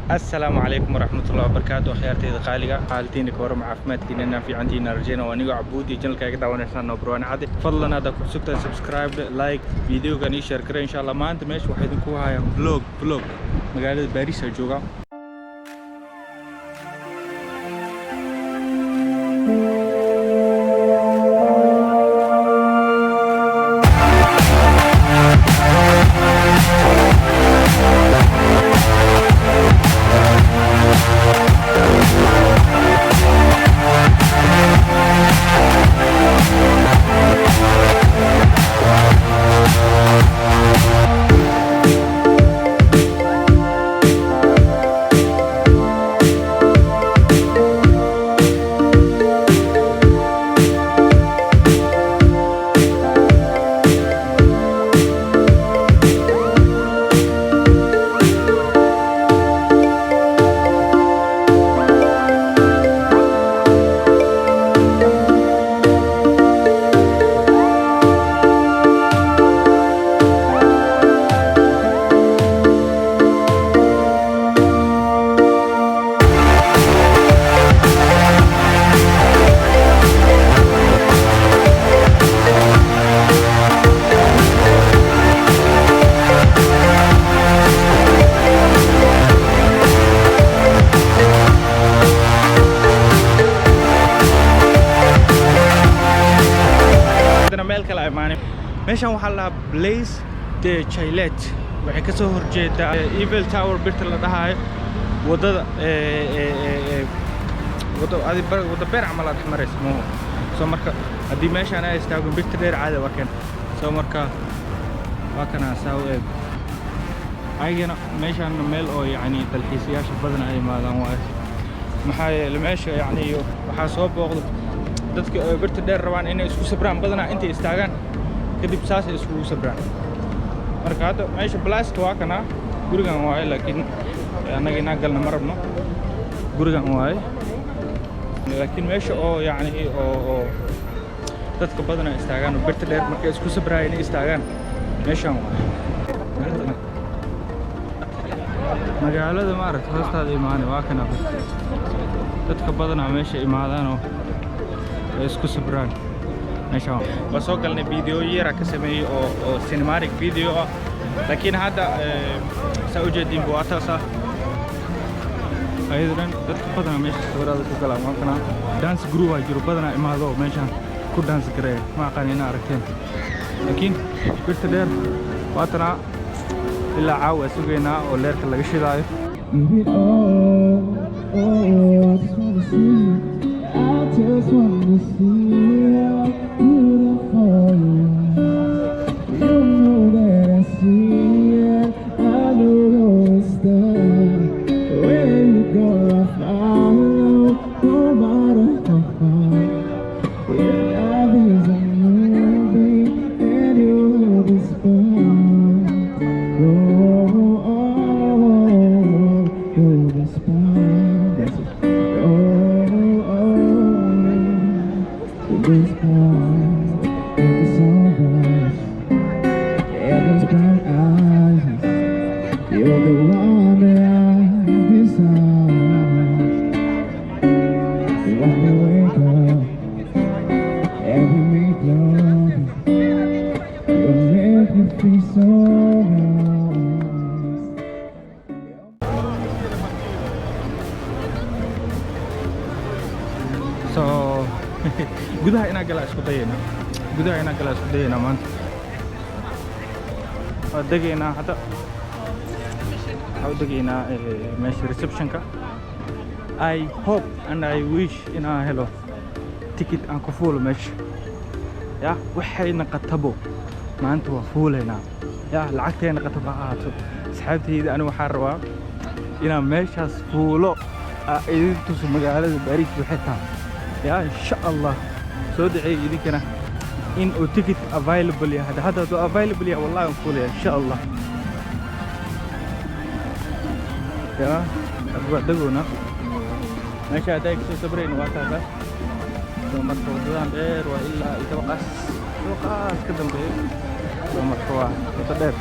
السلام عليكم ورحمة الله وبركاته. خيارتي قالقة حالتين كورم عافمتك إننا في عندنا رجينا ونيجو عبودي جنل كذا ونحن نبروان عادي فضلنا هذا كسبت سبسكرايب لايك فيديو كان يشارك إن شاء الله ما أنت ماشي واحد كوها فلوج مقالة باريس الجوجا. meeshan waxaa la Blaze de Chailet waxay ka soo horjeedaa Eiffel Tower birta la dhahayo wadada wada beer camal aad xamareys moo soo marka hadii meeshan ay istaago birta dheer caadi waa kan soo marka waa kana saaw ayagana meeshan meel oo yani dalxiisayaasha badan ay maadaan waa maxaa yeelay meesha yani waxaa soo booqdo dadka birta dheer rabaan inay isku sabraan badan inta istaagaan kadib saas isku sabraan marka hadda meesha blast waa kana gurigan waay laakiin anaga ina galna marabno gurigan waay laakiin meesha oo yani oo dadka badan istaagaan birta dheer markay isku sabraan inay istaagaan meeshan waay magaalada maarag hoostaada imaan waa kana dadka badan meesha imaadaan oo isku sabraan meesha waa soo galnay video yara ka sameeyay oo cinematic video laakiin hadda saa u jeedin buu ataasa aydan dadka badan meesha sawirada ku galaan waa kana dance group ay jiro badan imaado meesha ku dance gareey ma aqaan aragteen laakiin birta dheer waa tana ilaa caawa sugeynaa oo leerka laga shidaayo just want to see how beautiful you are. You know that I see it. I know you're stuck. Where you go, I follow. No matter how far. Your love is a movie, and you hold this spot. Hold this spot. That's it. This part of the sunrise and those brown eyes, you're the one that I desire. When we wake up and we make love, you make me feel so nice. So gudaha ina gala isku dayayna maanta waa degaynaa hadda waxaa u degaynaa meesha receptionka I hope and I wish inaan helo ticket aan ku fuulo meesha ya waxayna qatabo maanta waa fuulaynaa ya lacagteena qataba ahaato asxaabtayda ani waxaan rabaa inaan meeshaas fuulo idin tuso magaalada Paris waxay tahay ya insha Allah soo dhacay idinkana in oo ticket available yahay hadda oo available yahay wallahi fuulay insha Allah ya abwa dagona meesha aday ku sabreen waa taas marka wadadaan dheer waa ilaa inta baqas ka dambeeyo marka waa wada dheer